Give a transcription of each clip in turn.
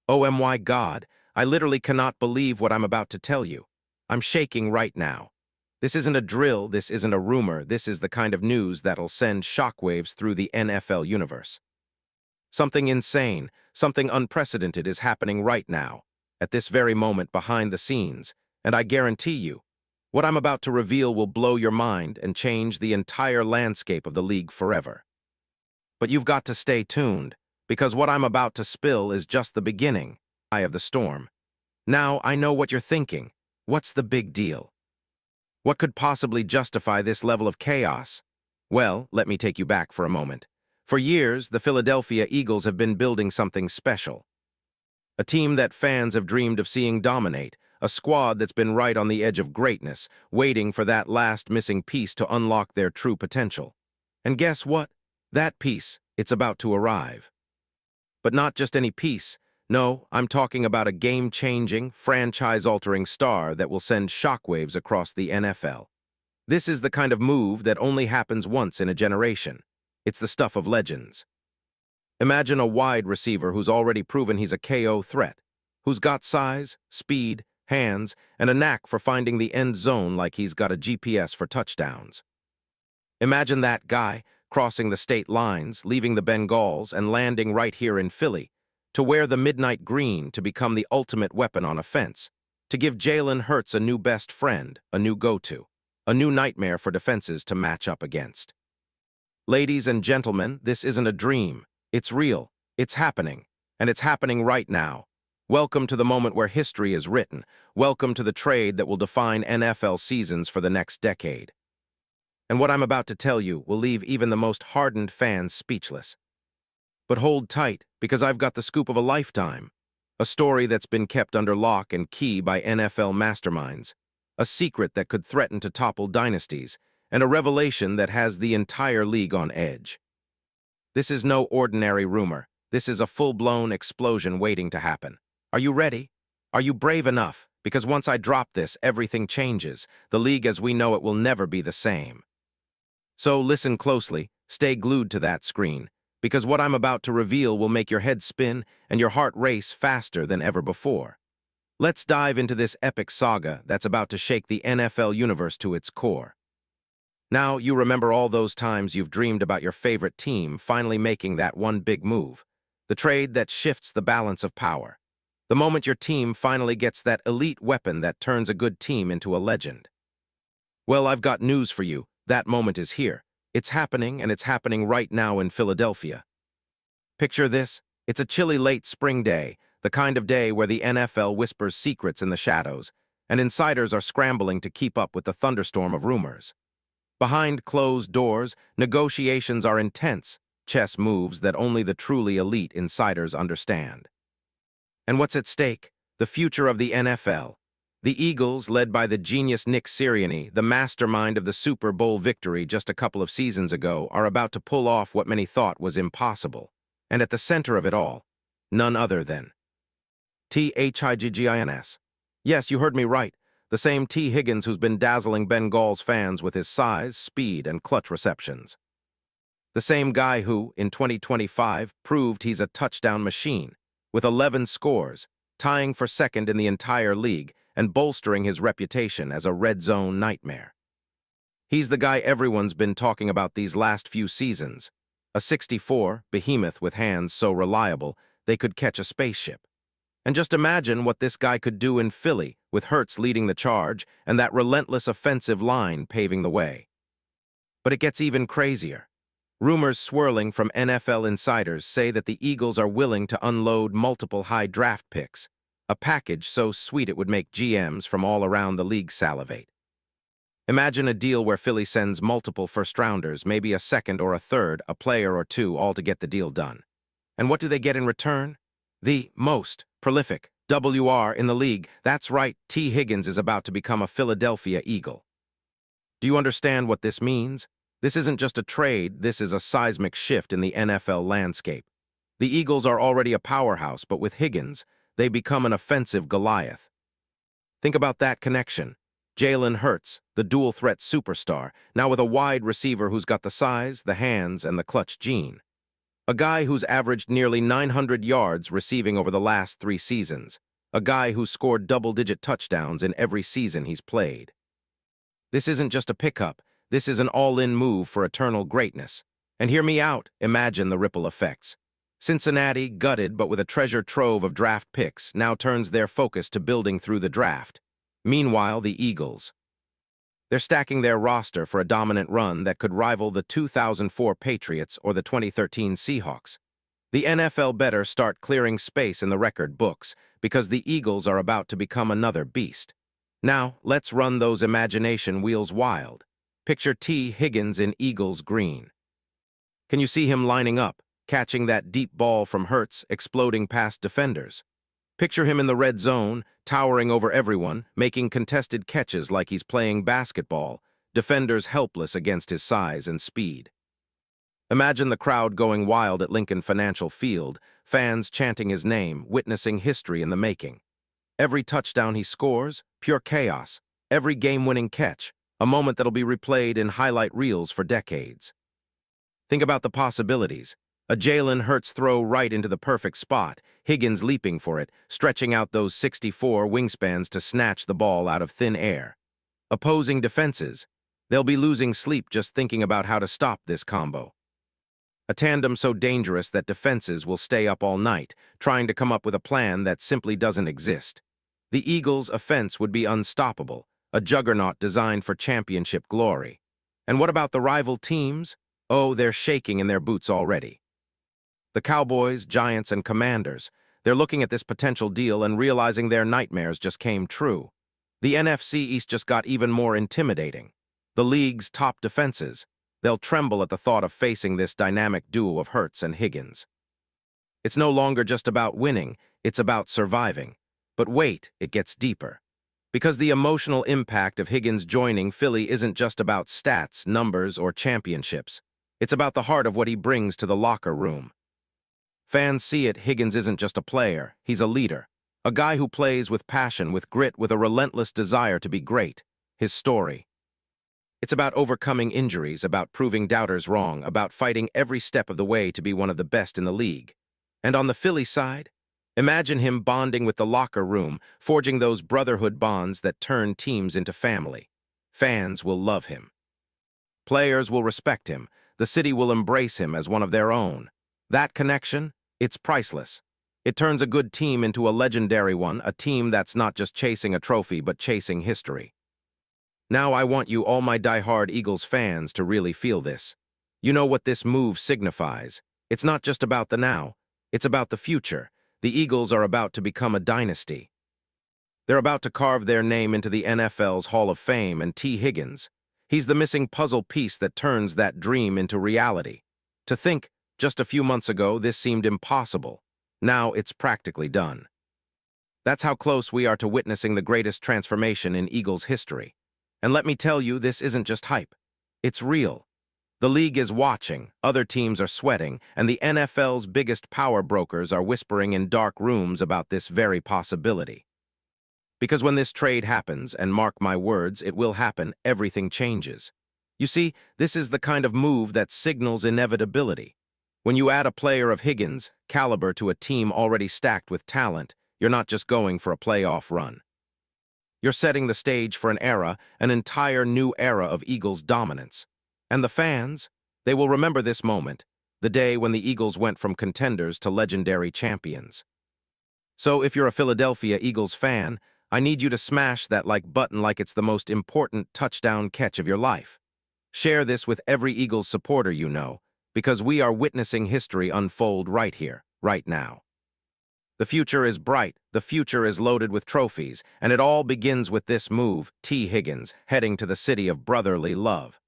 Oh my God, I literally cannot believe what I'm about to tell you. I'm shaking right now. This isn't a drill, this isn't a rumor, this is the kind of news that'll send shockwaves through the NFL universe. Something insane, something unprecedented is happening right now, at this very moment behind the scenes, and I guarantee you, what I'm about to reveal will blow your mind and change the entire landscape of the league forever. But you've got to stay tuned, because what I'm about to spill is just the beginning, eye of the storm. Now I know what you're thinking. What's the big deal? What could possibly justify this level of chaos? Well, let me take you back for a moment. For years, the Philadelphia Eagles have been building something special. A team that fans have dreamed of seeing dominate, a squad that's been right on the edge of greatness, waiting for that last missing piece to unlock their true potential. And guess what? That piece, it's about to arrive. But not just any piece. No, I'm talking about a game-changing, franchise-altering star that will send shockwaves across the NFL. This is the kind of move that only happens once in a generation. It's the stuff of legends. Imagine a wide receiver who's already proven he's a KO threat, who's got size, speed, hands, and a knack for finding the end zone like he's got a GPS for touchdowns. Imagine that guy crossing the state lines, leaving the Bengals, and landing right here in Philly, to wear the midnight green to become the ultimate weapon on offense, to give Jalen Hurts a new best friend, a new go-to, a new nightmare for defenses to match up against. Ladies and gentlemen, this isn't a dream. It's real. It's happening. And it's happening right now. Welcome to the moment where history is written. Welcome to the trade that will define NFL seasons for the next decade. And what I'm about to tell you will leave even the most hardened fans speechless. But hold tight, because I've got the scoop of a lifetime. A story that's been kept under lock and key by NFL masterminds. A secret that could threaten to topple dynasties, and a revelation that has the entire league on edge. This is no ordinary rumor. This is a full-blown explosion waiting to happen. Are you ready? Are you brave enough? Because once I drop this, everything changes. The league as we know it will never be the same. So listen closely, stay glued to that screen, because what I'm about to reveal will make your head spin and your heart race faster than ever before. Let's dive into this epic saga that's about to shake the NFL universe to its core. Now, you remember all those times you've dreamed about your favorite team finally making that one big move, the trade that shifts the balance of power. The moment your team finally gets that elite weapon that turns a good team into a legend. Well, I've got news for you. That moment is here. It's happening, and it's happening right now in Philadelphia. Picture this. It's a chilly late spring day, the kind of day where the NFL whispers secrets in the shadows, and insiders are scrambling to keep up with the thunderstorm of rumors. Behind closed doors, negotiations are intense, chess moves that only the truly elite insiders understand. And what's at stake? The future of the NFL. The Eagles, led by the genius Nick Sirianni, the mastermind of the Super Bowl victory just a couple of seasons ago, are about to pull off what many thought was impossible. And at the center of it all, none other than Higgins. Yes, you heard me right. The same T. Higgins who's been dazzling Bengals fans with his size, speed, and clutch receptions. The same guy who, in 2025, proved he's a touchdown machine, with 11 scores, tying for second in the entire league, and bolstering his reputation as a red zone nightmare. He's the guy everyone's been talking about these last few seasons, a 6'4" behemoth with hands so reliable they could catch a spaceship. And just imagine what this guy could do in Philly, with Hurts leading the charge and that relentless offensive line paving the way. But it gets even crazier. Rumors swirling from NFL insiders say that the Eagles are willing to unload multiple high draft picks, a package so sweet it would make GMs from all around the league salivate. Imagine a deal where Philly sends multiple first-rounders, maybe a second or a third, a player or two, all to get the deal done. And what do they get in return? The most prolific WR in the league. That's right, T. Higgins is about to become a Philadelphia Eagle. Do you understand what this means? This isn't just a trade, this is a seismic shift in the NFL landscape. The Eagles are already a powerhouse, but with Higgins, they become an offensive Goliath. Think about that connection. Jalen Hurts, the dual-threat superstar, now with a wide receiver who's got the size, the hands, and the clutch gene. A guy who's averaged nearly 900 yards receiving over the last 3 seasons. A guy who's scored double-digit touchdowns in every season he's played. This isn't just a pickup. This is an all-in move for eternal greatness. And hear me out, imagine the ripple effects. Cincinnati, gutted but with a treasure trove of draft picks, now turns their focus to building through the draft. Meanwhile, the Eagles. They're stacking their roster for a dominant run that could rival the 2004 Patriots or the 2013 Seahawks. The NFL better start clearing space in the record books because the Eagles are about to become another beast. Now, let's run those imagination wheels wild. Picture T. Higgins in Eagles green. Can you see him lining up, catching that deep ball from Hurts, exploding past defenders? Picture him in the red zone, towering over everyone, making contested catches like he's playing basketball, defenders helpless against his size and speed. Imagine the crowd going wild at Lincoln Financial Field, fans chanting his name, witnessing history in the making. Every touchdown he scores, pure chaos. Every game-winning catch, a moment that'll be replayed in highlight reels for decades. Think about the possibilities. A Jalen Hurts throw right into the perfect spot, Higgins leaping for it, stretching out those 64 wingspans to snatch the ball out of thin air. Opposing defenses. They'll be losing sleep just thinking about how to stop this combo. A tandem so dangerous that defenses will stay up all night, trying to come up with a plan that simply doesn't exist. The Eagles' offense would be unstoppable, a juggernaut designed for championship glory. And what about the rival teams? Oh, they're shaking in their boots already. The Cowboys, Giants, and Commanders, they're looking at this potential deal and realizing their nightmares just came true. The NFC East just got even more intimidating. The league's top defenses, they'll tremble at the thought of facing this dynamic duo of Hurts and Higgins. It's no longer just about winning, it's about surviving. But wait, it gets deeper. Because the emotional impact of Higgins joining Philly isn't just about stats, numbers, or championships. It's about the heart of what he brings to the locker room. Fans see it, Higgins isn't just a player, he's a leader. A guy who plays with passion, with grit, with a relentless desire to be great. His story. It's about overcoming injuries, about proving doubters wrong, about fighting every step of the way to be one of the best in the league. And on the Philly side, imagine him bonding with the locker room, forging those brotherhood bonds that turn teams into family. Fans will love him. Players will respect him. The city will embrace him as one of their own. That connection, it's priceless. It turns a good team into a legendary one, a team that's not just chasing a trophy but chasing history. Now I want you, all my die-hard Eagles fans, to really feel this. You know what this move signifies. It's not just about the now, it's about the future. The Eagles are about to become a dynasty. They're about to carve their name into the NFL's Hall of Fame, and T. Higgins, he's the missing puzzle piece that turns that dream into reality. To think, just a few months ago, this seemed impossible. Now it's practically done. That's how close we are to witnessing the greatest transformation in Eagles history. And let me tell you, this isn't just hype. It's real. The league is watching, other teams are sweating, and the NFL's biggest power brokers are whispering in dark rooms about this very possibility. Because when this trade happens, and mark my words, it will happen, everything changes. You see, this is the kind of move that signals inevitability. When you add a player of Higgins' caliber to a team already stacked with talent, you're not just going for a playoff run. You're setting the stage for an era, an entire new era of Eagles dominance. And the fans, they will remember this moment, the day when the Eagles went from contenders to legendary champions. So if you're a Philadelphia Eagles fan, I need you to smash that like button like it's the most important touchdown catch of your life. Share this with every Eagles supporter you know, because we are witnessing history unfold right here, right now. The future is bright, the future is loaded with trophies, and it all begins with this move, T. Higgins, heading to the city of brotherly love.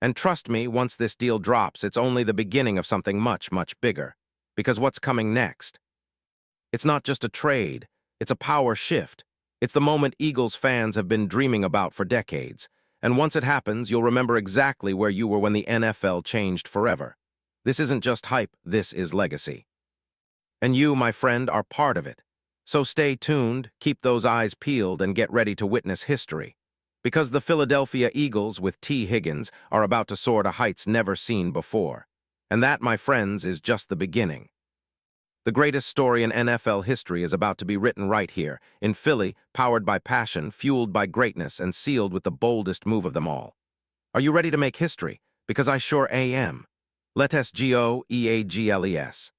And trust me, once this deal drops, it's only the beginning of something much, much bigger. Because what's coming next? It's not just a trade, it's a power shift. It's the moment Eagles fans have been dreaming about for decades. And once it happens, you'll remember exactly where you were when the NFL changed forever. This isn't just hype, this is legacy. And you, my friend, are part of it. So stay tuned, keep those eyes peeled, and get ready to witness history. Because the Philadelphia Eagles, with T. Higgins, are about to soar to heights never seen before. And that, my friends, is just the beginning. The greatest story in NFL history is about to be written right here, in Philly, powered by passion, fueled by greatness, and sealed with the boldest move of them all. Are you ready to make history? Because I sure am. Let us go, EAGLES.